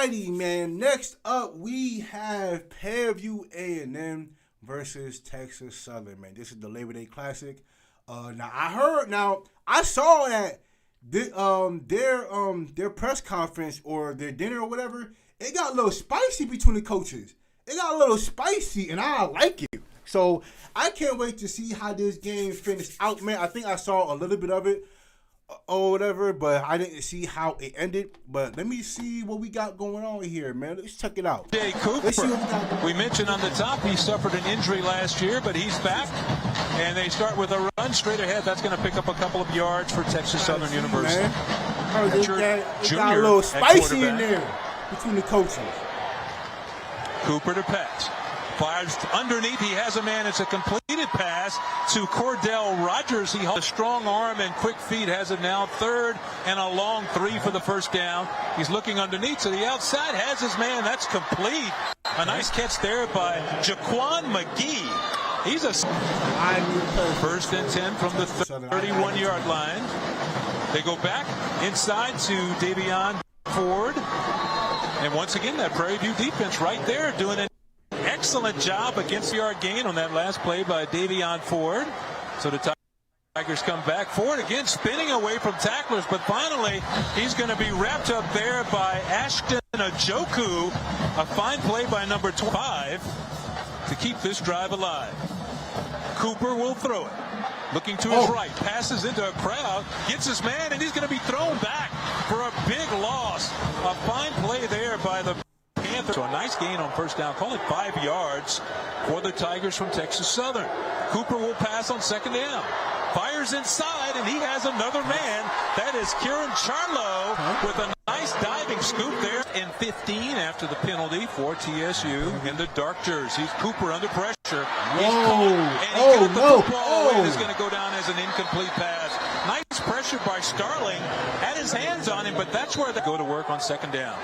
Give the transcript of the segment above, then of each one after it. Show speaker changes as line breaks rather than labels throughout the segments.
Alrighty, man. Next up, we have Fairview A&M versus Texas Southern, man. This is the Labor Day Classic. I saw that their press conference or their dinner or whatever, it got a little spicy between the coaches. It got a little spicy, and I like it. So I can't wait to see how this game finished out, man. I think I saw a little bit of it or whatever, but I didn't see how it ended. But let me see what we got going on here, man. Let's check it out.
Jay Cooper,
Let's see what we got going on.
We mentioned on the top he suffered an injury last year, but he's back. And they start with a run straight ahead. That's going to pick up a couple of yards for Texas Southern University.
It got a little spicy in there between the coaches.
Cooper to pass. Fires underneath. He has a man. It's a completed pass to Cordell Rogers. He has a strong arm and quick feet. Has it now. Third and a long 3 for the first down. He's looking underneath to the outside. Has his man. That's complete. A nice catch there by Jaquan McGee. He's a first and 10 from the 31-yard line. They go back inside to Davion Ford. And once again, that Prairie View defense right there doing an excellent job against the yard gain on that last play by Davion Ford. So the Tigers come back. Ford again spinning away from tacklers, but finally he's going to be wrapped up there by Ashton Ajoku. A fine play by number 25 to keep this drive alive. Cooper will throw it. Looking to his right, passes into a crowd, gets his man, and he's going to be thrown back for a big loss. A fine play there by the Panthers. So a nice gain on first down. Call it 5 yards for the Tigers from Texas Southern. Cooper will pass on second down. Fires inside, and he has another man. That is Kieran Charlo with a nice diving scoop there. And 15 after the penalty for TSU in the dark jerseys. Cooper under pressure. He's caught, and he got the football and is going to go down as an incomplete pass. Nice pressure by Starling. Had his hands on him, but that's where they go to work on second down.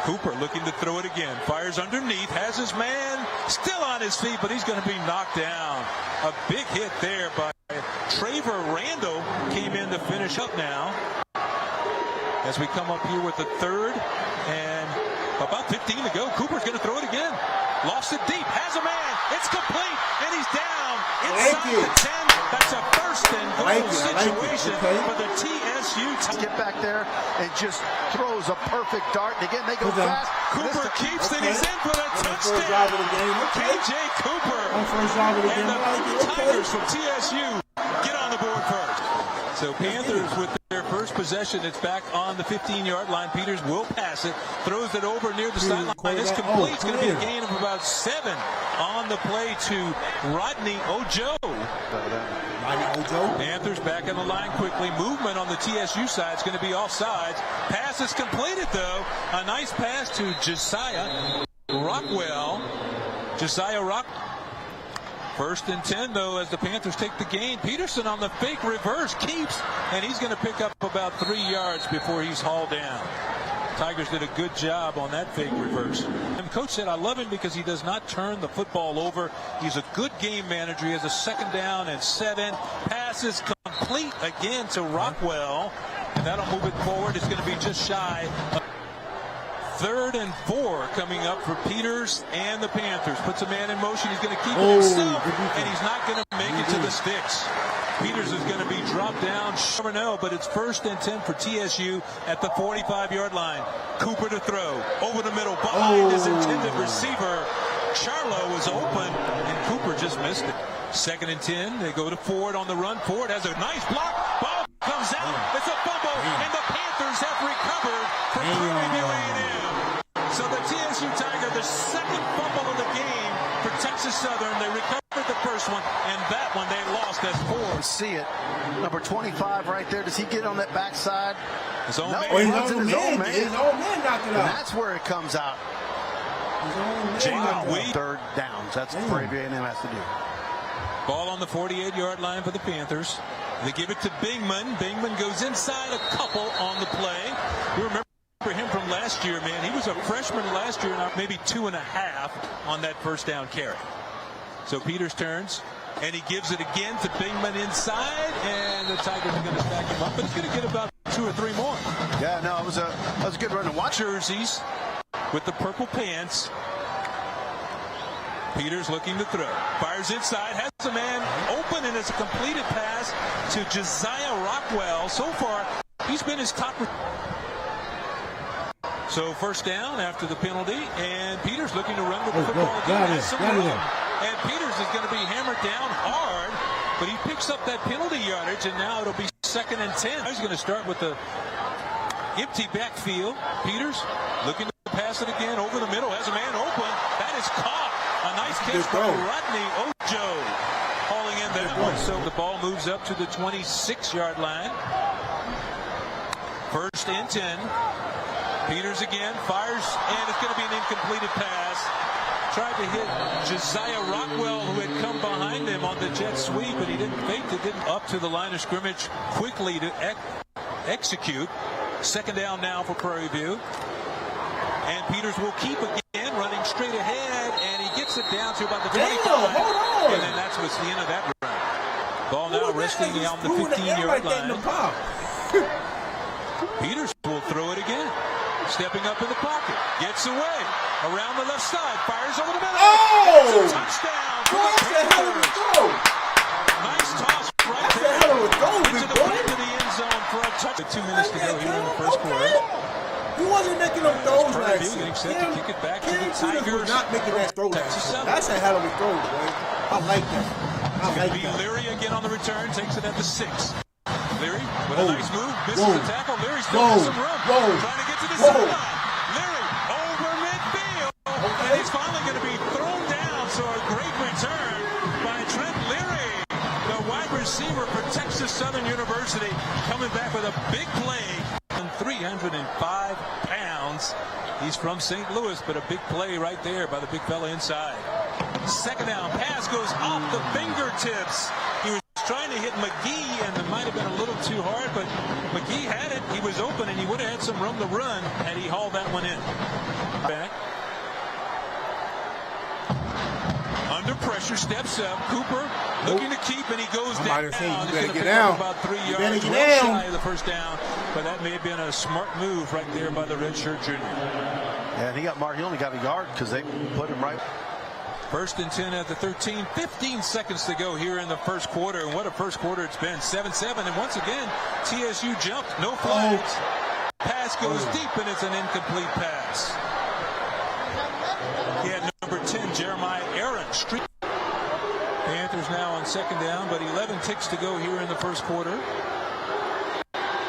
Cooper looking to throw it again. Fires underneath. Has his man still on his feet, but he's going to be knocked down. A big hit there by Traver Randall. Came in to finish up now. As we come up here with the third and about 15 to go. Cooper's going to throw it again. Lost it deep. Has a man. It's complete. And he's down inside the 10. That's a first and goal situation for the TSU.
Get back there and just throws a perfect dart. And again, they go fast.
Cooper keeps it. He's in for the touchdown. KJ Cooper. And the Tigers from TSU get on the board first. So Panthers with their first possession. It's back on the 15-yard line. Peters will pass it. Throws it over near the sideline. It's complete. It's going to be a gain of about 7 on the play to Rodney Ojo. Panthers back on the line quickly. Movement on the TSU side. It's going to be offsides. Pass is completed, though. A nice pass to Josiah Rockwell. First and 10, though, as the Panthers take the gain. Peterson on the fake reverse keeps, and he's going to pick up about 3 yards before he's hauled down. Tigers did a good job on that fake reverse. And Coach said, I love him because he does not turn the football over. He's a good game manager. He has a second down and 7. Passes complete again to Rockwell, and that'll move it forward. It's going to be just shy of 3rd and 4 coming up for Peters and the Panthers. Puts a man in motion. He's going to keep it himself, and he's not going to make it to the sticks. Peters is going to be dropped down. Never know, but it's 1st and 10 for TSU at the 45-yard line. Cooper to throw. Over the middle. Behind his intended receiver. Charlo was open, and Cooper just missed it. 2nd and 10. They go to Ford on the run. Ford has a nice block. Ball comes out. It's a fumble, and the Panthers have recovered for Prairie View A&M. So the TSU Tiger, the second fumble of the game for Texas Southern. They recovered the first one, and that one they lost as 4.
See it. Number 25 right there. Does he get on that backside?
His own man.
His own man knocked it out.
And that's where it comes out.
Jalen Wade.
3rd downs. That's what Prairie View A&M has to do.
Ball on the 48-yard line for the Panthers. They give it to Bingman. Bingman goes inside a couple on the play. You remember him from last year, man. He was a freshman last year, maybe 2.5 on that first down carry. So Peters turns, and he gives it again to Bingman inside, and the Tigers are going to stack him up, but he's going to get about 2 or 3 more.
Yeah, no, it was a good run to watch.
Jerseys. with the purple pants. Peters looking to throw. Fires inside, has a man open, and it's a completed pass to Josiah Rockwell. So far, he's been his top. So first down after the penalty, and Peters looking to run with the football again. And Peters is going to be hammered down hard, but he picks up that penalty yardage, and now it'll be 2nd and 10. He's going to start with the empty backfield. Peters looking to pass it again over the middle, has a man open. That is caught. A nice catch by Rodney Ojo, hauling in that one. So the ball moves up to the 26-yard line. 1st and 10. Peters again fires, and it's going to be an incompleted pass. Tried to hit Josiah Rockwell, who had come behind him on the jet sweep, but he didn't fake it. Didn't up to the line of scrimmage quickly to execute. 2nd down now for Prairie View. And Peters will keep again, running straight ahead, and he gets it down to about the 25. And then that's what's the end of that run. Ball now resting on the 15-yard line. Peters will throw it again. Stepping up in the pocket, gets away, around the left side, fires over the middle.
Oh!
It's a touchdown!
That's a hell of a throw!
Nice toss right
That's
there.
a hell of a throw,
Into
big
the
boy.
back of the end zone for a touchdown. 2 minutes to go here in the first quarter.
He wasn't making them throws last year.
Getting set to kick it back to the
Tigers
Tigers.
not making that throw last year. That's a hell of a throw, boy. I like that. I like that.
Leary again on the return, takes it at the 6. Leary with a nice move, misses the tackle. Leary's still got some room. Trying to get to the sideline. Leary over midfield. And he's finally going to be thrown down. So a great return by Trent Leary. The wide receiver for Texas Southern University, coming back with a big play. 305 pounds. He's from St. Louis, but a big play right there by the big fella inside. 2nd down, pass goes off the fingertips. He was trying to hit McGee, and it might have been a little too hard, but McGee had it. He was open, and he would have had some room to run had he hauled that one in. Back. Under pressure, steps up. Cooper looking to keep, and he goes down.
You better get
down.
down.
About 3 yards. Shy of the first down, but that may have been a smart move right there by the redshirt junior.
Yeah, and he only got a yard because they put him right.
1st and 10 at the 13. 15 seconds to go here in the first quarter, and what a first quarter it's been. 7-7, and once again, TSU jumped. No flags. Pass goes deep, and it's an incomplete pass. He had number 10, Jeremiah Aaron. Panthers now on 2nd down, but 11 ticks to go here in the first quarter.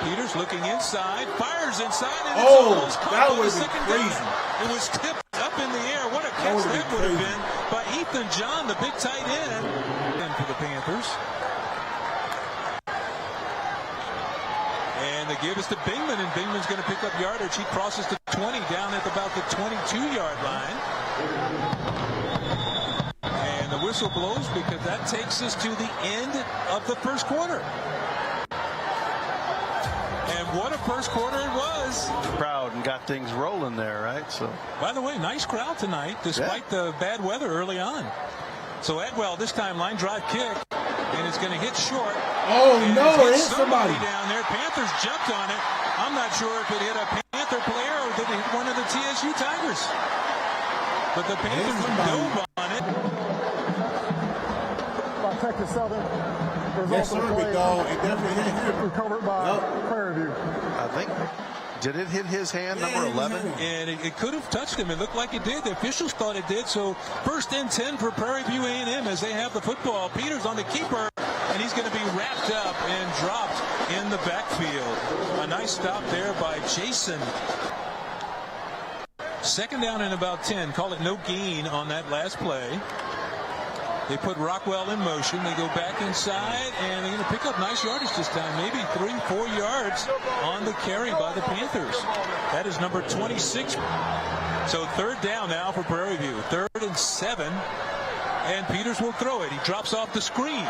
Peters looking inside, fires inside, and it's almost caught on the 2nd down. It was tipped up in the air. What a catch that would have been by Ethan John, the big tight end. And for the Panthers. And they give us to Bingman, and Bingman's going to pick up yardage. He crosses the 20 down at about the 22-yard line. And the whistle blows because that takes us to the end of the first quarter. And what a first quarter it was.
Crowd and got things rolling there, right? So,
by the way, nice crowd tonight, despite the bad weather early on. So Edwell this time line drive kick, and it's going to hit short.
Oh no, it hit
somebody down there. Panthers jumped on it. I'm not sure if it hit a Panther player or did it hit one of the TSU Tigers. But the Panthers dove on it.
Texas Southern.
Yes, sir, big dog. It definitely hit him.
Recovered by Prairie View.
I think, did it hit his hand, number 11?
And it could have touched him. It looked like it did. The officials thought it did. So 1st and 10 for Prairie View A&M as they have the football. Peters on the keeper, and he's going to be wrapped up and dropped in the backfield. A nice stop there by Jason. 2nd down and about 10. Call it no gain on that last play. They put Rockwell in motion. They go back inside, and they're going to pick up nice yardage this time. Maybe 3-4 yards on the carry by the Panthers. That is number 26. So 3rd down now for Prairie View. 3rd and 7. And Peters will throw it. He drops off the screen.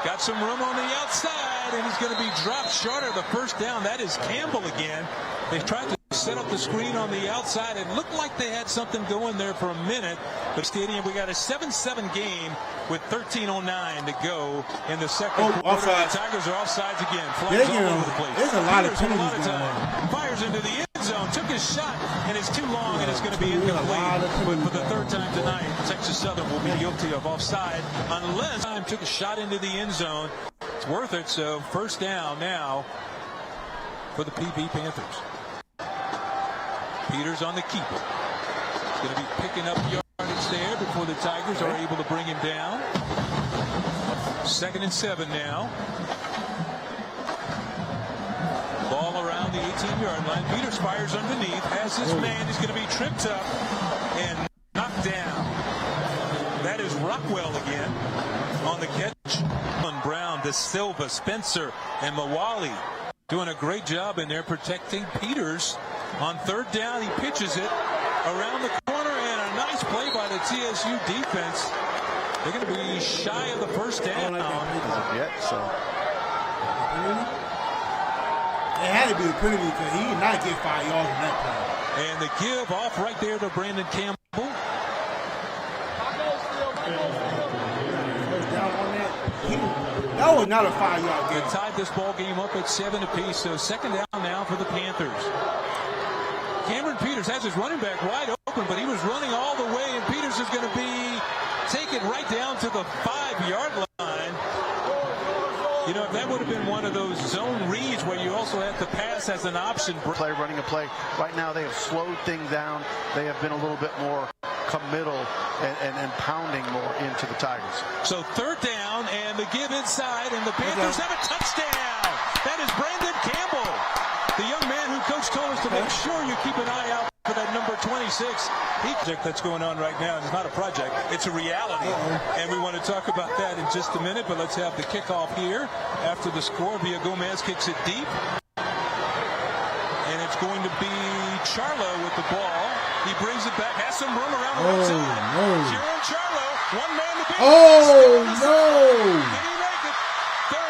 Got some room on the outside, and he's going to be dropped short of the 1st down. That is Campbell again. They tried to set up the screen on the outside. It looked like they had something going there for a minute. But stadium, we got a 7-7 game with 13:09 to go in the second quarter.
Offside.
The Tigers are offsides again. Flags all over the place.
There's a lot of penalties going on.
Fires into the end zone. zone, took his shot, and it's too long, and it's going to be incomplete. But for the third time tonight, Texas Southern will be guilty of offside unless time took a shot into the end zone. It's worth it, so first down now for the PB Panthers. Peters on the keeper. He's going to be picking up yardage there before the Tigers are able to bring him down. 2nd and 7 now. Ball around the 18-yard line. Peters fires underneath. Has his man. He's going to be tripped up and knocked down. That is Rockwell again on the catch. Brown, De Silva, Spencer, and Mawali doing a great job in there protecting Peters. On 3rd down, he pitches it around the corner, and a nice play by the TSU defense. They're going to be shy of the first down.
So
it had to be a penalty because he did not get 5 yards on that play.
And the give off right there to Brandon Campbell.
That was not a 5-yard
They
game.
tied this ball game up at 7 apiece, so 2nd down now for the Panthers. Cameron Peters has his running back wide open, but he was running all the way, and Peters is going to be taken right down to the 5-yard line. You know, if that would have been one of those zone reads where you also have to pass as an option.
running a play. Right now they have slowed things down. They have been a little bit more committal and pounding more into the Tigers.
So 3rd down and the give inside, and the Panthers have a touchdown. That is Brandon Campbell, the young man who Coach told us to make sure you keep an eye out for that number 26. Project that's going on right now. It's not a project, it's a reality. And we want to talk about that in just a minute, but let's have the kickoff here after the score. Villa Gomez kicks it deep. And it's going to be Charlo with the ball. He brings it back, has some room around the right side. Jaron Charlo, one man to beat.
Oh, no.
Can he make it? 30,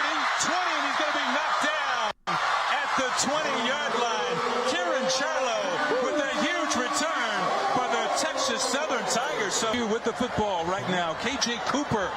20, and he's going to be knocked down at the 20-yard line. Jaron Charlo with a huge return for the Texas Southern Tigers. So with the football right now, KJ Cooper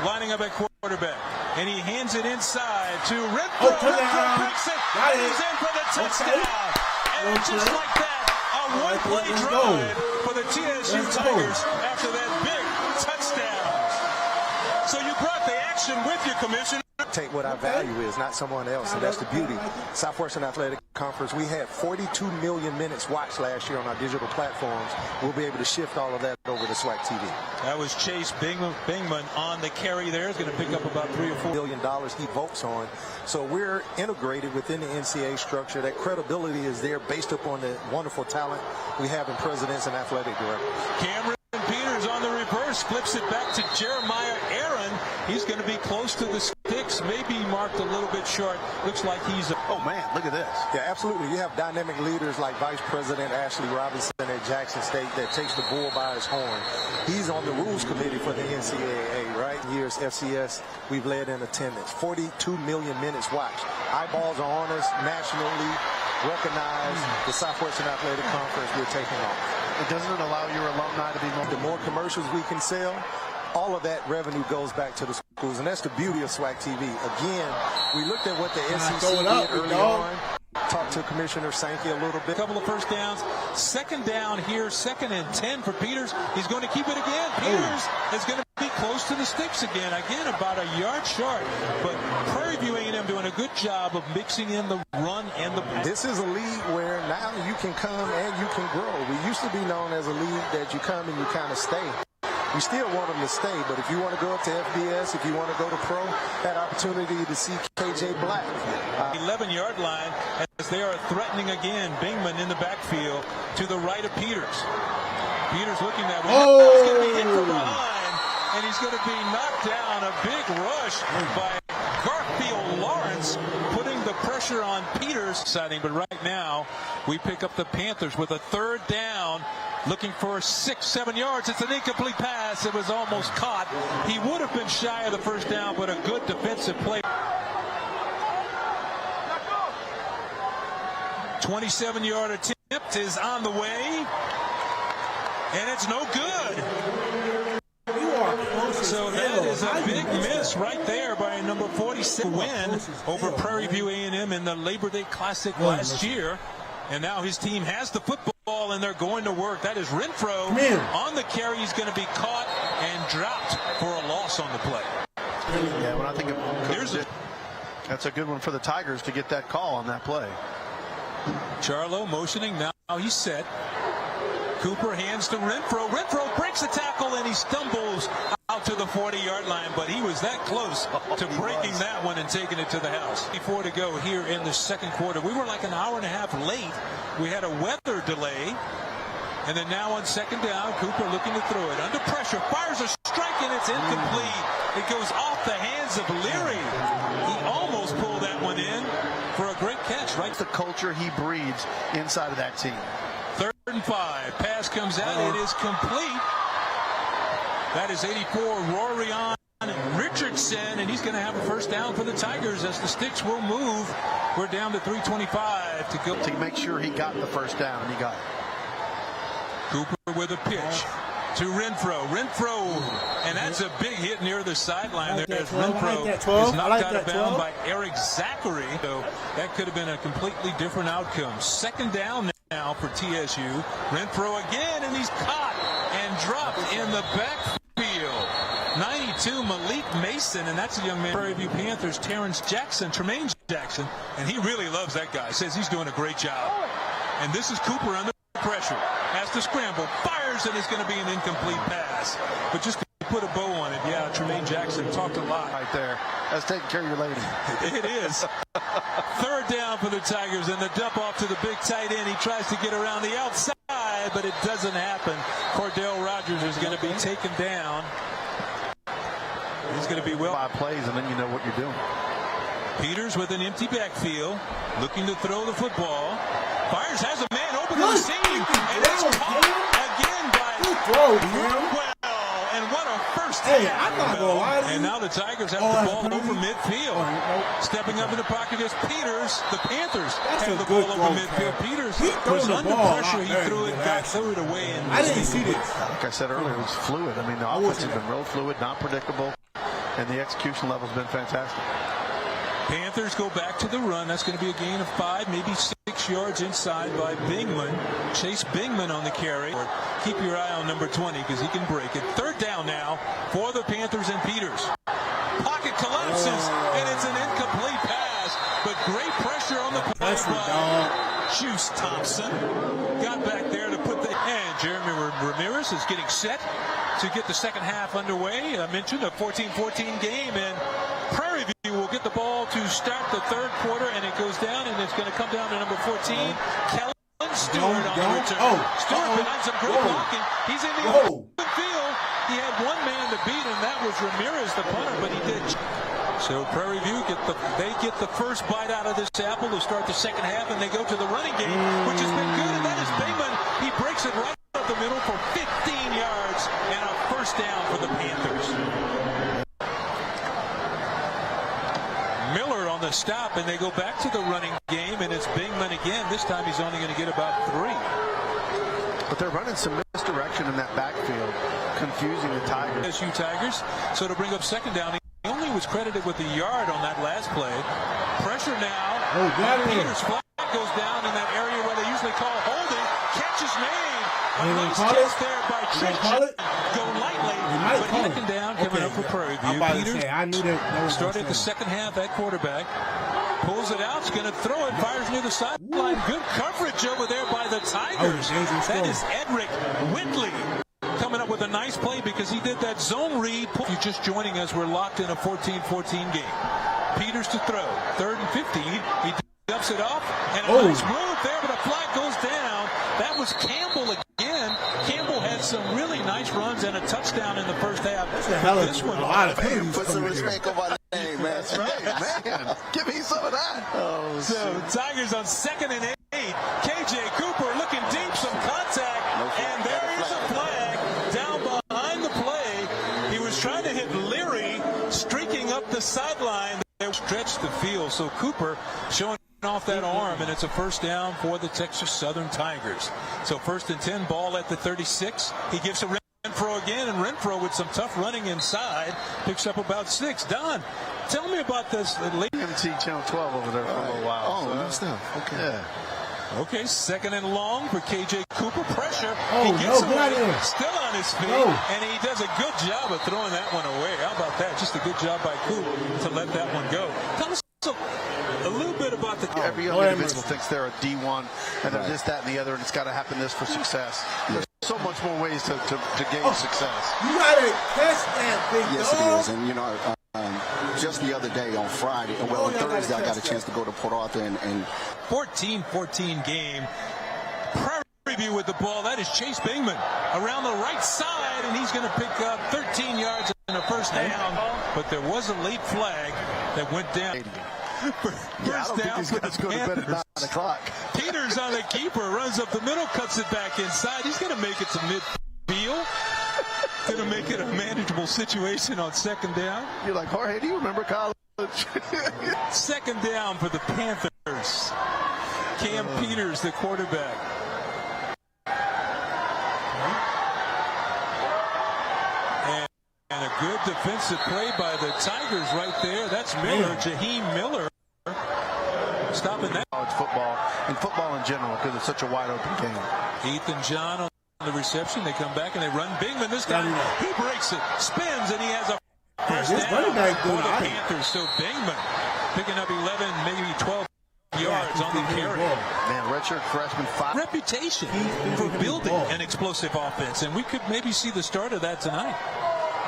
lining up at quarterback. And he hands it inside to Renfro. Renfro breaks it. And he's in for the touchdown. And just like that, a one-play drive for the TSU Tigers after that big touchdown. So you brought the action with you, Commissioner.
Take what our value is, not someone else, and that's the beauty. Southwestern Athletic Conference, we had 42 million minutes watched last year on our digital platforms. We'll be able to shift all of that over to SWAC TV.
That was Chase Bingman on the carry there. He's going to pick up about $3 or $4
million he votes on. So we're integrated within the NCAA structure. That credibility is there based upon the wonderful talent we have in presidents and athletic directors.
Cameron Peters on the reverse, flips it back to Jeremiah Aaron. He's going to be close to the sticks, maybe marked a little bit short. Looks like he's
oh man, look at this.
Yeah, absolutely. You have dynamic leaders like Vice President Ashley Robinson at Jackson State that takes the bull by his horn. He's on the rules committee for the NCAA, right? Years FCS, we've led in attendance. 42 million minutes watched. Eyeballs are on us nationally. Recognize the Southwestern Athletic Conference we're taking off.
It doesn't allow your alumni to be more.
The more commercials we can sell, all of that revenue goes back to the schools, and that's the beauty of SWAC TV. Again, we looked at what the SEC did early on. Talked to Commissioner Sankey a little bit.
Couple of first downs. 2nd down here, 2nd and 10 for Peters. He's going to keep it again. Peters is going to be close to the sticks again. Again, about a yard short. But Prairie View A&M doing a good job of mixing in the run and the pass.
This is a league where now you can come and you can grow. We used to be known as a league that you come and you kind of stay. We still want them to stay, but if you want to go up to FBS, if you want to go to pro, that opportunity to see KJ Black.
11-yard line as they are threatening again. Bingman in the backfield to the right of Peters. Peters looking that way. He's going to be hit from behind, and he's going to be knocked down. A big rush by Garfield Lawrence, putting the pressure on Peters. Exciting, but right now we pick up the Panthers with a 3rd down. Looking for 6-7 yards. It's an incomplete pass. It was almost caught. He would have been shy of the first down, but a good defensive play. 27-yard attempt is on the way, and it's no good. So that is a big miss right there by number 46 win over Prairie View A&M in the Labor Day Classic last year. And now his team has the football, and they're going to work. That is Renfro on the carry. He's going to be caught and dropped for a loss on the play.
Yeah, when I think of that's a good one for the Tigers to get that call on that play.
Charlo motioning. Now he's set. Cooper hands to Renfro. Renfro breaks the tackle, and he stumbles out to the 40-yard line, but he was that close to breaking that one and taking it to the house. Before to go here in the second quarter. We were like an hour and a half late. We had a weather delay. And then now on second down, Cooper looking to throw it. Under pressure, fires a strike, and it's incomplete. It goes off the hands of Leary. He almost pulled that one in for a great catch, right?
The culture he breeds inside of that team.
3rd and 5. Pass comes out. It is complete. That is 84, Rorion Richardson, and he's going to have a first down for the Tigers as the sticks will move. We're down to 3:25 to go.
To make sure he got the first down, he got it.
Cooper with a pitch to Renfro. Renfro, and that's a big hit near the sideline.
Like
There's
Renfro
is knocked out of bounds by Eric Zachary. So that could have been a completely different outcome. Second down now for TSU. Renfro again, and he's caught and dropped in the backfield. 92, Malik Mason, and that's a young man. Prairie View Panthers, Tremaine Jackson, and he really loves that guy. Says he's doing a great job. And this is Cooper under pressure. Has to scramble, fires, and it's going to be an incomplete pass. But just to put a bow on it, yeah, Tremaine Jackson talked a lot.
Right there. That's taking care of your lady.
It is. Third down for the Tigers, and the dump off to the big tight end. He tries to get around the outside, but it doesn't happen. Cordell Rogers is going to be taken down. He's going to be
5 plays, and then you know what you're doing.
Peters with an empty backfield, looking to throw the football. Fires, has a man open to the seam, and it's caught again by Well, and what a first
Hey, I'm not going to lie to you.
And now the Tigers have the ball over midfield. Stepping up in the pocket is Peters. The Panthers have the ball over midfield. Peters was under pressure. He threw it, got threw it away. And
I didn't see this.
Like I said earlier, it was fluid. I mean, the offense has been real fluid, not predictable, and the execution level has been fantastic.
Panthers go back to the run. That's going to be a gain of 5, maybe 6 yards inside by Bingman. Chase Bingman on the carry. Keep your eye on number 20 because he can break it. Third down now for the Panthers and Peters. Pocket collapses, and it's an incomplete pass, but great pressure on the play by Juice Thompson. Got back there to put the... And Jeremy Ramirez is getting set to get the second half underway. I mentioned a 14-14 game, and Prairie View will get the ball to start the third quarter, and it goes down, and it's going to come down to number 14, Kellen Stewart on the return. Stewart behind some great blocking. He's in the open field. He had one man to beat, and that was Ramirez, the punter, but he did. So Prairie View get the first bite out of this apple to start the second half, and they go to the running game, which has been good, and that is Bingman. He breaks it right up the middle for 15 yards and a first down for the Panthers. Miller on the stop, and they go back to the running game, and it's Bingman again. This time he's only going to get about 3.
But they're running some misdirection in that backfield, confusing the Tigers.
SU Tigers, so to bring up second down, he only was credited with a yard on that last play. Pressure now. Peters' flag goes down in that area where they usually call holding. Catch is made. A nice catch there by Church. Go lightly, but taken down, coming up for Prairie View. Peters started the second half at quarterback. Pulls it out, is going to throw it, fires near the sideline. Good coverage over there by the Tigers. That is Edric Whitley coming up with a nice play because he did that zone read. If you're just joining us, we're locked in a 14-14 game. Peters to throw, 3rd and 15. He dumps it off, and a nice move there, but a flag goes down. That was Campbell again. Campbell had some really nice runs and a touchdown in the first half.
That's a hell of
this one.
A lot of penalties.
Put some respect on my name, man. That's right, man. Give me some of that. Oh,
so Tigers on 2nd and 8. KJ Cooper looking deep, some contact, and there is a flag down behind the play. He was trying to hit Leary, streaking up the sideline. They stretched the field, so Cooper showing off that arm, and it's a first down for the Texas Southern Tigers. So 1st and 10, ball at the 36. He gives a Renfro again, and Renfro with some tough running inside picks up about 6. Don, tell me about this.
MT Channel 12 over there for a little while.
Oh, good stuff. Okay.
Yeah.
Okay, second and long for KJ Cooper. Pressure.
Oh,
he gets
no, get
away,
out of here.
still on his feet,
No.
and he does a good job of throwing that one away. How about that? Just a good job by Coop to let that one go. Tell us a little bit about the...
Every other individual thinks they're a D1, and they're this, that, and the other, and it's got to happen this for success. There's so much more ways to gain success.
You gotta catch that big
Yes,
dog.
it is. And, you know, just the other day on Friday, well, on Thursday, I got a chance to go to Port Arthur and
14-14 game. Prairie View with the ball. That is Chase Bingman around the right side, and he's going to pick up 13 yards and a first down. But there was a late flag that went down.
Yeah, I don't think these guys go to bed at 9 o'clock.
Peters on the keeper, runs up the middle, cuts it back inside. He's going to make it to midfield. Going to make it a manageable situation on second down.
You're like, Jorge, do you remember college?
Second down for the Panthers. Cam Peters, the quarterback. And a good defensive play by the Tigers right there. That's Miller, Jaheim Miller. Stopping that.
College football and football in general because it's such a wide open game.
Ethan John on the reception. They come back and they run Bingman. This time he breaks it, spins, and he has a first down for the Panthers. So Bingman picking up 11, maybe 12 yards on the carry.
Man, redshirt freshman, 5.
Reputation for building an explosive offense, and we could maybe see the start of that tonight.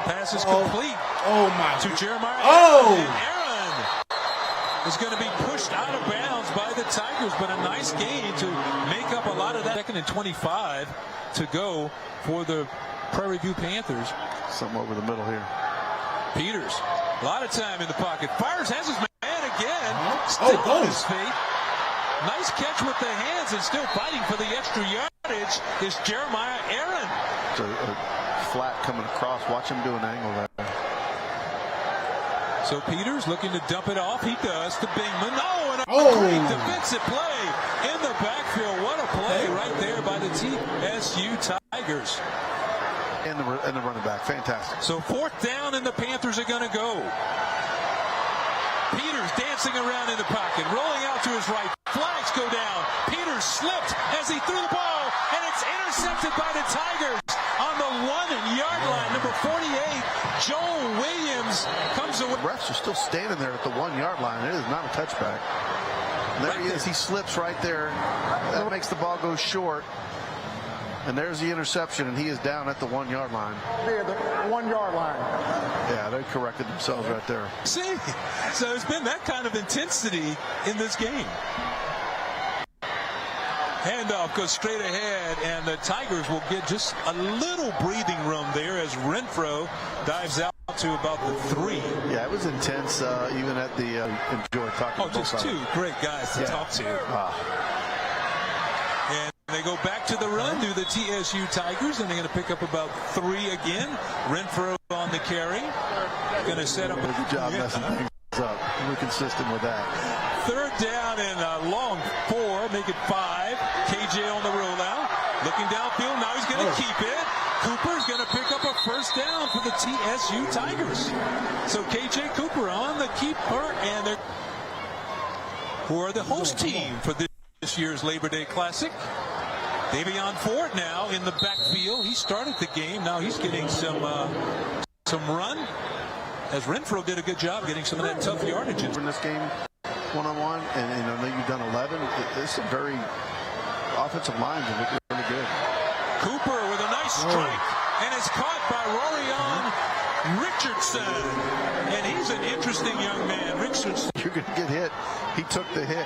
Pass is complete to Jeremiah. And Aaron is going to be pushed out of bounds by the Tigers, but a nice gain to make up a lot of that. Second and 25 to go for the Prairie View Panthers.
Some over the middle here.
Peters, a lot of time in the pocket. Fires, has his man again. Still on his feet. Nice catch with the hands and still fighting for the extra yardage is Jeremiah Aaron.
A flat coming across. Watch him do an angle there.
So Peters looking to dump it off. He does to Bingman. Oh, and a great defensive play in the backfield. What a play right there by the TSU Tigers.
And the running back. Fantastic.
So fourth down, and the Panthers are going to go. Peters dancing around in the pocket, rolling out to his right. Flags go down. Peters slipped as he threw the ball, and it's intercepted by the Tigers on the 1-yard line. Number 48, Joel Williams comes away.
Refs are still standing there at the 1-yard line. It is not a touchback. And there he is. He slips right there. That makes the ball go short. And there's the interception, and he is down at the 1-yard line.
Yeah, the 1-yard line.
Yeah, they corrected themselves right there.
See, so there's been that kind of intensity in this game. Handoff goes straight ahead, and the Tigers will get just a little breathing room there as Renfro dives out to about the 3.
Yeah, it was intense, even at the enjoy talking.
Oh, just two great guys to talk to. And they go back to the run, do the TSU Tigers, and they're going to pick up about 3 again. Renfro on the carry. Going to set up a
good job messing things up. We're consistent with that.
Third down and a long 4, make it 5. KJ on the rollout, looking downfield. Now he's going to keep it. Cooper's going to pick up a first down for the TSU Tigers. So KJ Cooper on the keeper, and they're who are the host team for this year's Labor Day Classic. Davion Ford now in the backfield. He started the game. Now he's getting some run, as Renfro did a good job getting some of that tough yardage
in this game. One-on-one, and I know you've done 11. There's some very offensive lines that look really good.
Cooper with a nice strike, and it's caught by Rorion Richardson. And he's an interesting young man. Richardson.
You're going to get hit. He took the hit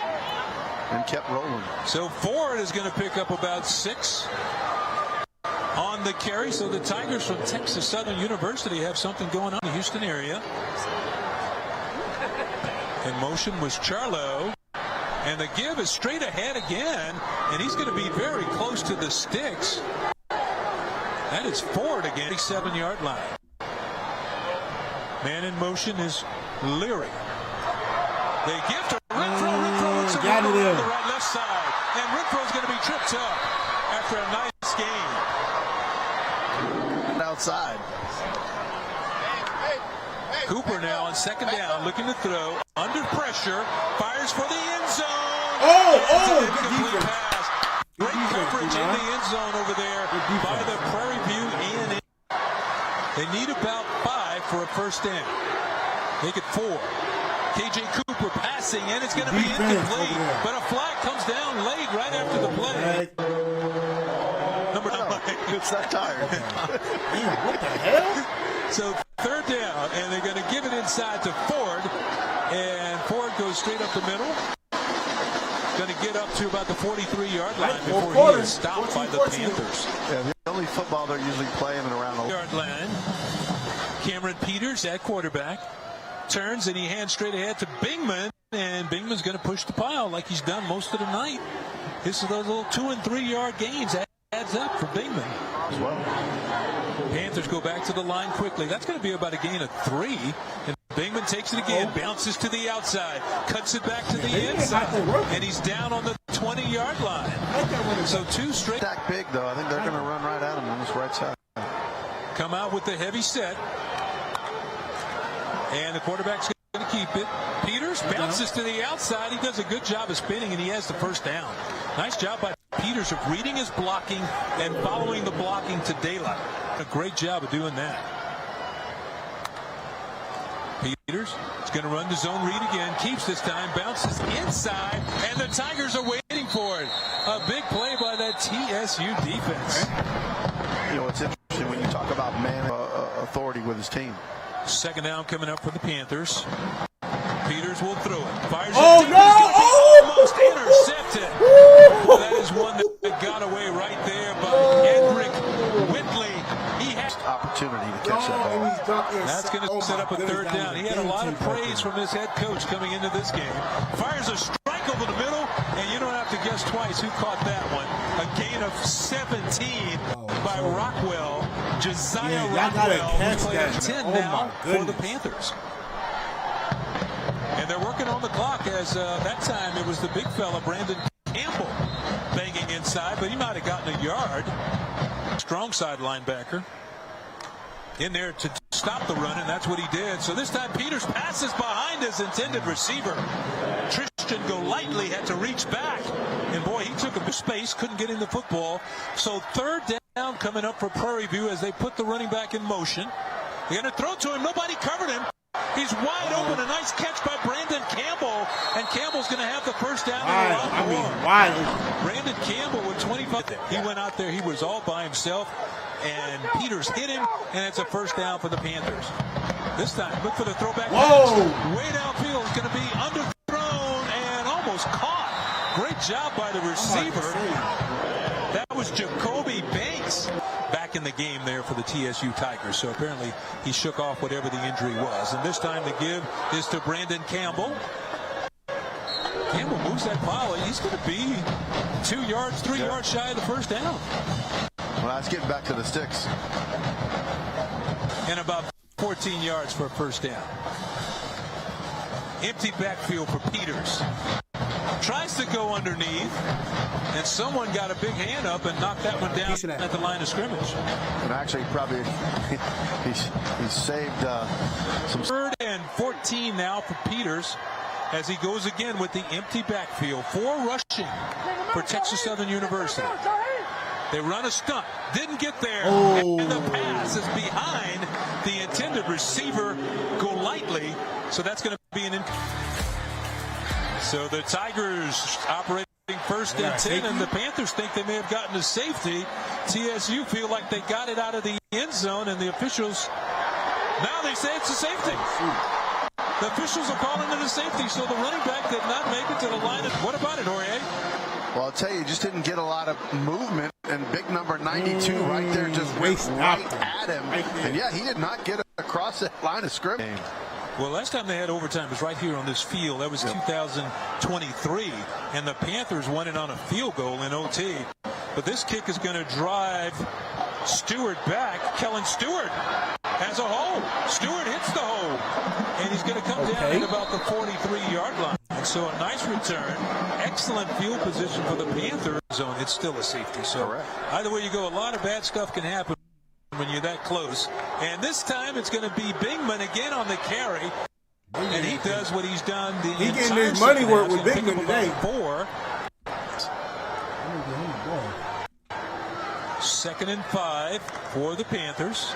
and kept rolling.
So Ford is going to pick up about 6 on the carry. So the Tigers from Texas Southern University have something going on in the Houston area. In motion was Charlo, and the give is straight ahead again, and he's going to be very close to the sticks. That is Ford again, 7-yard line. Man in motion is Leary. They give to Renfro. Renfro looks on the right left side, and Renfro's going to be tripped up after a nice game.
Outside.
Cooper now on second down, looking to throw, under pressure, fires for the end zone,
Good
Incomplete
defense.
pass.
Good
Great
defense,
coverage in
D-line.
the end zone over there by the Prairie View A&M. They need about 5 for a first down. Make it 4. KJ Cooper passing, and it's going to be incomplete. But a flag comes down late right after the play. Number 9.
It's that tired.
Damn, what the hell?
So third down, and they're going to give it inside to Ford. And Ford goes straight up the middle. Going to get up to about the 43-yard line before he is stopped by the Panthers.
Yeah, the only football they're usually playing around the
Yard line. Cameron Peters at quarterback. Turns and he hands straight ahead to Bingman. And Bingman's going to push the pile like he's done most of the night. This is those little 2- and 3-yard gains. Adds up for Bingman.
as well.
Panthers go back to the line quickly. That's going to be about a gain of 3. And Bingman takes it again, bounces to the outside, cuts it back to the inside, and he's down on the 20-yard line. So 2 straight.
Stack big, though. I think they're going to run right at him on this right side.
Come out with the heavy set. And the quarterback's going to keep it. Peters bounces to the outside. He does a good job of spinning, and he has the first down. Nice job by Peters of reading his blocking and following the blocking to daylight. A great job of doing that. Peters is going to run the zone read again. Keeps this time. Bounces inside. And the Tigers are waiting for it. A big play by that TSU defense.
You know, it's interesting when you talk about man authority with his team.
Second down coming up for the Panthers. Peters will throw it. Fires
Oh,
it.
no!
Almost intercepted. That is one that got away right there by Hendrick Whitley. He has
Opportunity to catch that ball.
That's going to set up a third down. He had a lot of praise from his head coach coming into this game. Fires a strike over the middle, and you don't have to guess twice who caught that one. A gain of 17 by Rockwell. Josiah Rockwell, who played at 10 now for the Panthers. And they're working on the clock as that time it was the big fella, Brandon Campbell, banging inside, but he might have gotten a yard. Strong side linebacker in there to stop the run, and that's what he did. So this time Peters passes behind his intended receiver. Tristan Golightly had to reach back, and boy, he took him to space, couldn't get in the football. So third down coming up for Prairie View as they put the running back in motion. They're going to throw to him. Nobody covered him. He's wide open. A nice catch by Brandon Campbell, and Campbell's going to have the first down. Brandon Campbell with 25. He went out there. He was all by himself, and Peters hit him, and it's a first down for the Panthers. This time, look for the throwback. Way downfield. It's going to be underthrown and almost caught. Great job by the receiver. That was Jacoby Banks back in the game there for the TSU Tigers. So apparently he shook off whatever the injury was. And this time the give is to Brandon Campbell. Campbell moves that pile. He's going to be 2 yards, 3 yards shy of the first down.
Well, that's getting back to the sticks.
And about 14 yards for a first down. Empty backfield for Peters. Tries to go underneath, and someone got a big hand up and knocked that one down at the line of scrimmage.
And actually, probably he saved some.
3rd and 14 now for Peters as he goes again with the empty backfield. 4 rushing for Texas Southern University. They run a stunt, didn't get there, and the pass is behind the intended receiver, Golightly. So that's going to be an. So the Tigers operating 1st and 10, and the Panthers think they may have gotten to safety. TSU feel like they got it out of the end zone, and the officials, now they say it's a safety. The officials are calling it a safety, so the running back did not make it to the line. What about it, Jorge?
Well, I'll tell you, just didn't get a lot of movement, and big number 92 right there just went right at him. And yeah, he did not get across that line of scrimmage.
Well, last time they had overtime was right here on this field. That was 2023, and the Panthers won it on a field goal in OT. But this kick is going to drive Stewart back. Kellen Stewart has a hole. Stewart hits the hole, and he's going to come down at about the 43-yard line. And so a nice return. Excellent field position for the Panthers zone. It's still a safety. So either way you go, a lot of bad stuff can happen when you're that close. And this time it's going to be Bingman again on the carry. And he does what he's done the
He getting
entire
his money
second
work
half.
with
He's gonna
Bigman
pick up
today.
about 4.
I'm gonna give him the ball.
2nd and 5 for the Panthers.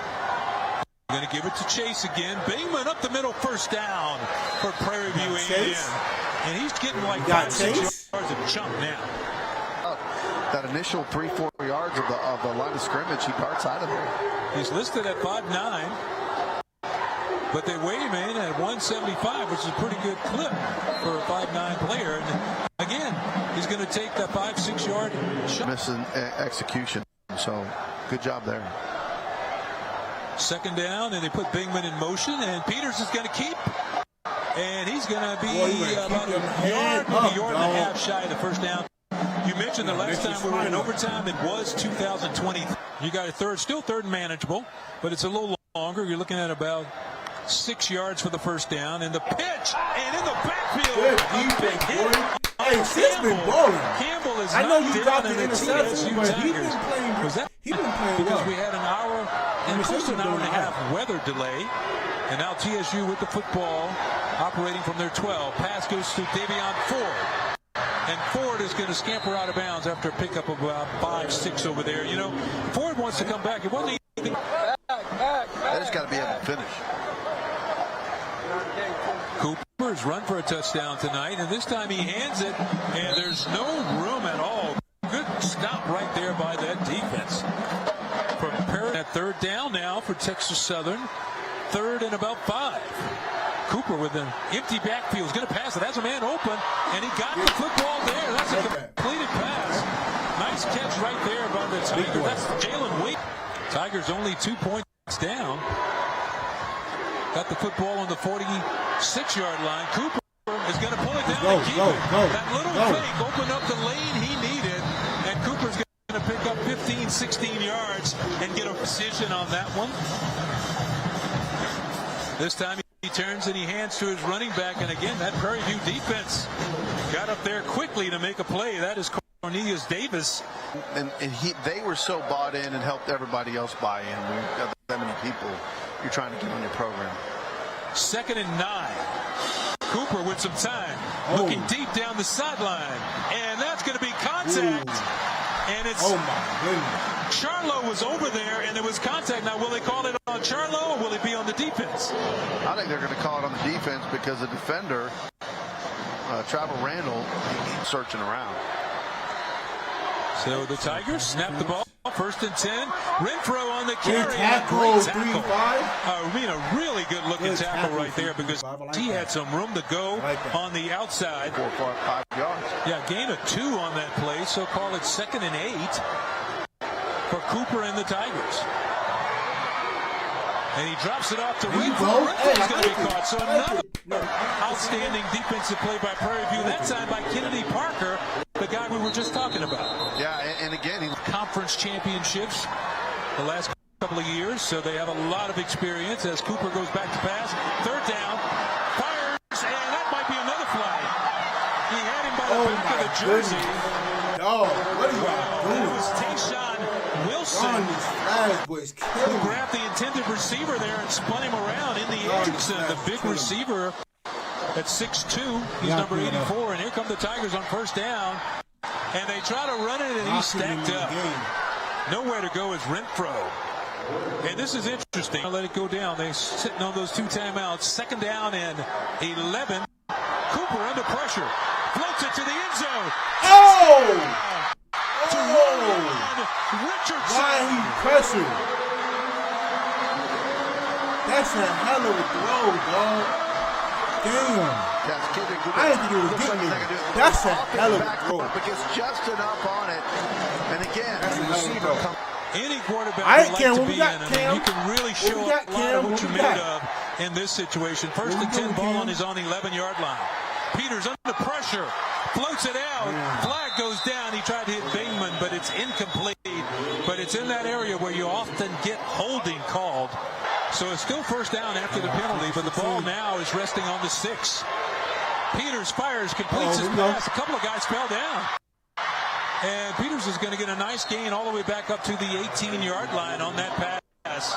Going to give it to Chase again. Bingman up the middle, first down for Prairie View A&M. And he's getting like 5-6 yards of jump now.
That initial 3-4 yards of the line of scrimmage, he darts out of there.
He's listed at 5'9", but they weigh him in at 175, which is a pretty good clip for a 5'9" player. And again, he's going to take that 5-6 yard shot.
Missing execution. So good job there.
2nd down, and they put Bingman in motion, and Peters is going to keep. And he's going to be about a yard, maybe a yard and a half shy of the first down. You mentioned the last time we were in overtime, it was 2020. You got a still third and manageable, but it's a little longer. You're looking at about 6 yards for the first down, and the pitch, and in the backfield, a big hit.
Hey, Sid's been balling.
Campbell is
I know
not
you
down
dropped
in
the
the
interception, but he's been
Tigers.
playing.
Was that
He's been playing
because
well.
we had an hour and close to an hour and a half weather delay, and now TSU with the football operating from their 12. Pass goes to Davion Ford. And Ford is going to scamper out of bounds after a pickup of about 5-6 over there. You know, Ford wants to come back. It wasn't anything.
They just got to be able to finish.
Cooper's run for a touchdown tonight, and this time he hands it, and there's no room at all. Good stop right there by that defense. From Prairie at 3rd down now for Texas Southern. 3rd and about 5. Cooper with an empty backfield is going to pass it. Has a man open, and he got the football there. That's a completed pass. Nice catch right there by the Tigers. That's Jalen Wade. Tigers only 2 points down. Got the football on the 46-yard line. Cooper is going to pull it down and keep it. That little fake opened up the lane he needed, and Cooper's going to pick up 15, 16 yards and get a precision on that one. This time he turns and he hands to his running back, and again, that Prairie View defense got up there quickly to make a play. That is Cornelius Davis.
And they were so bought in and helped everybody else buy in. When you've got that many people you're trying to get on your program.
2nd and 9. Cooper with some time, looking deep down the sideline, and that's going to be contact. And it's
my goodness.
Charlo was over there, and there was contact. Now, will they call it on Charlo, or will it be on the defense?
I think they're going to call it on the defense because the defender, Travel Randall, he's searching around.
So the Tigers snap the ball. 1st and 10. Renfro on the carry.
Tackle,
Great tackle.
3-5.
A really good-looking tackle right there because he had some room to go on the outside.
4, 5 yards.
Yeah, gain of 2 on that play, so call it 2nd and 8 for Cooper and the Tigers. And he drops it off to Renfro. Renfro's going to be caught. So another outstanding defensive play by Prairie View, that time by Kennedy Parker, the guy we were just talking about.
Yeah, and again,
Conference championships the last couple of years, so they have a lot of experience as Cooper goes back to pass. 3rd down, fires, and that might be another flag. He had him by the back of the jersey.
Dog, what are you doing?
It was Tayshawn Wilson who grabbed the intended receiver there and spun him around in the edge. The big receiver at 6'2", he's number 84, and here come the Tigers on 1st down. And they try to run it, and he's stacked up. Nowhere to go is Renfro. And this is interesting. I'll let it go down. They're sitting on those 2 timeouts. 2nd down and 11. Cooper under pressure. Floats it to the end zone.
Oh!
To Roland Richardson.
Why he pressured? That's a hell of a throw, dog. Damn. I didn't think it was getting me. That's a hell of a throw.
But gets just enough on it. And again, the receiver comes.
Any quarterback would like to be in. I mean, you can really show a lot of what you're made of in this situation. 1st and 10, ball on his own 11-yard line. Peters under pressure. Floats it out. Flag goes down. He tried to hit Bingman, but it's incomplete. But it's in that area where you often get holding called. So it's still 1st down after the penalty, but the ball now is resting on the 6. Peters fires, completes his pass. A couple of guys fell down. And Peters is going to get a nice gain all the way back up to the 18-yard line on that pass.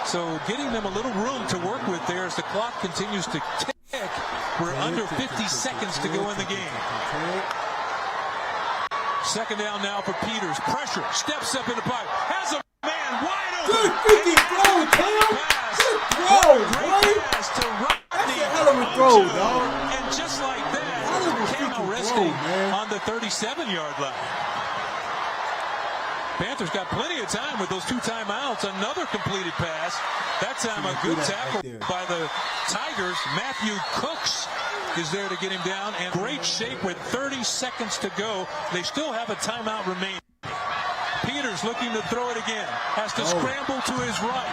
So getting them a little room to work with there as the clock continues to tick. We're under 50 seconds to go in the game. Second down now for Peters. Pressure. Steps up in the pocket. Has a man wide open.
Good freaking throw, Cam. Good throw, boy. That's a hell of a throw, dog.
And just like that, Cam resting on the 37-yard line. Panthers got plenty of time with those 2 timeouts. Another completed pass. That time a good tackle by the Tigers. Matthew Cooks is there to get him down. And great shape with 30 seconds to go. They still have a timeout remaining. Peters looking to throw it again. Has to scramble to his right.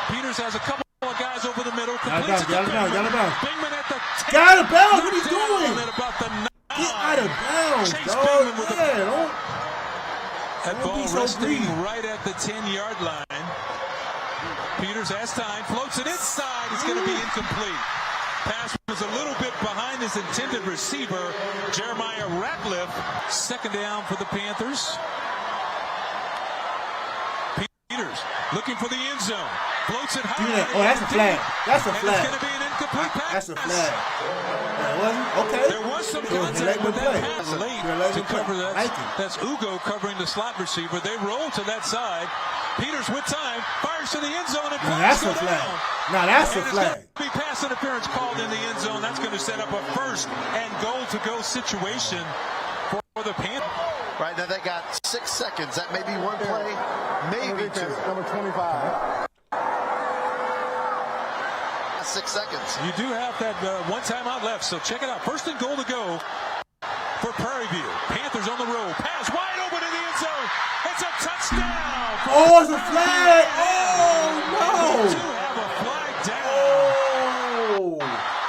Peters has a couple of guys over the middle.
Got it down.
Bingman at the 10.
Get out of bounds. What are you doing?
About the 9.
Get out of bounds,
Chase
dog.
Bingman with
That
ball
so
resting
greedy.
right at the 10-yard line. Peters has time, floats it inside. It's going to be incomplete. Pass was a little bit behind his intended receiver, Jeremiah Ratcliffe. Second down for the Panthers. Peters looking for the end zone. Floats it high.
Yeah. Oh, that's a flag. That's a
And
flag.
it's going to be an incomplete pass.
That's a flag. That wasn't? Okay.
There was some contact with that pass late to cover that. That's Ugo covering the slot receiver. They roll to that side. Peters with time, fires to the end zone. And
That's a flag. Now that's a flag.
Be pass interference called in the end zone. That's going to set up a first and goal to go situation for the Panthers.
Right now they got 6 seconds. That may be one play, maybe 2.
Number 25.
6 seconds.
You do have that one timeout left, so check it out. First and goal to go for Prairie View. Panthers on the road. Pass wide open in the end zone. It's a touchdown.
Oh, it's a flag. Oh, no.
They do have a flag down.
Oh.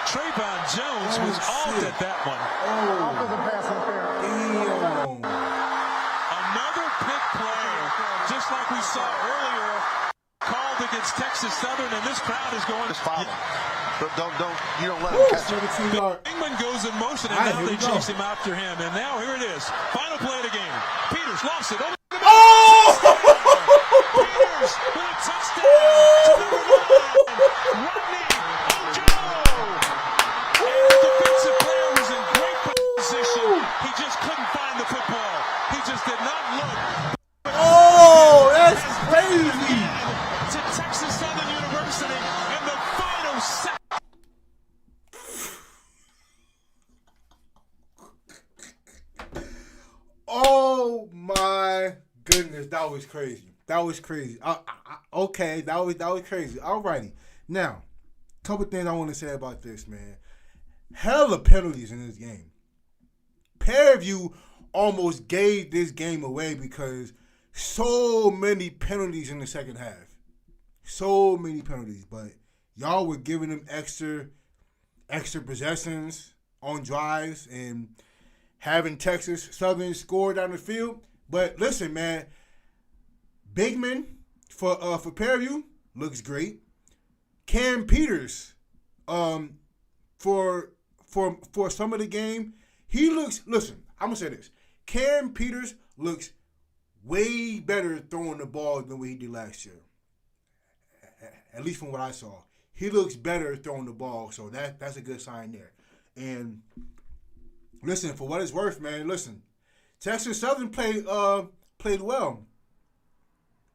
Trayvon Jones was off at that one.
Offensive pass interference.
Damn.
Another pick play, just like we saw earlier, called against Texas Southern, and this crowd is going.
Just follow. But you don't let him catch it.
17-yard.
Bingman goes in motion, and now they chase him after him. And now here it is. Final play of the game. Peters lost it.
Oh!
Peters with a touchdown to number 9, Rodney Ojo. And the defensive player was in great position. He just couldn't find the football. He just did not look.
Oh, that's crazy.
To Texas Southern University in the final second.
Oh my goodness, that was crazy. That was crazy. Okay, that was crazy. Alrighty. Now, couple things I want to say about this, man. Hell of penalties in this game. Prairie View almost gave this game away because so many penalties in the second half. So many penalties, but y'all were giving them extra possessions on drives and having Texas Southern score down the field. But listen, man, Bigman for Prairie View looks great. Cam Peters, for some of the game, he looks. Listen, I'm gonna say this: Cam Peters looks way better throwing the ball than what he did last year. At least from what I saw, he looks better throwing the ball. So that's a good sign there. And listen, for what it's worth, man. Listen, Texas Southern played well.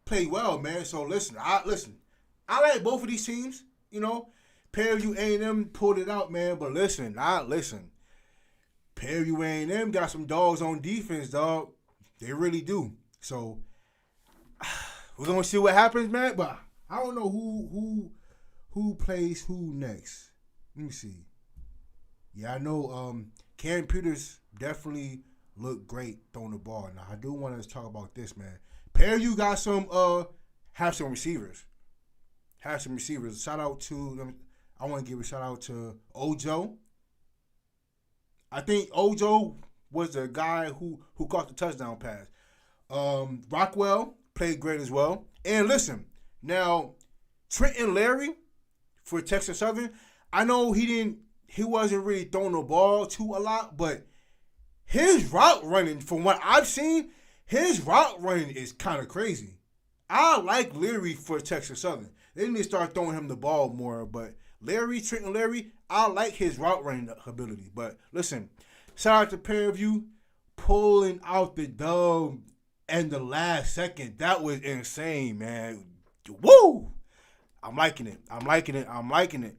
Played well, man. So listen. I like both of these teams. You know, Prairie View A&M pulled it out, man. But listen. Prairie View A&M got some dogs on defense, dog. They really do. So we're gonna see what happens, man. But I don't know who plays who next. Let me see. Yeah, I know Cam Peters definitely looked great throwing the ball. Now I do want to talk about this, man. Prairie View got have some receivers. Shout out to I want to give a shout out to Ojo. I think Ojo was the guy who caught the touchdown pass. Rockwell played great as well. And listen, now Trenton Larry for Texas Southern, I know he wasn't really throwing the ball a lot, but his route running, from what I've seen, his route running is kind of crazy. I like Leary for Texas Southern. They need to start throwing him the ball more, but Trenton Larry, I like his route running ability. But listen, shout out to Prairie pulling out the dub in the last second. That was insane, man. Woo! I'm liking it.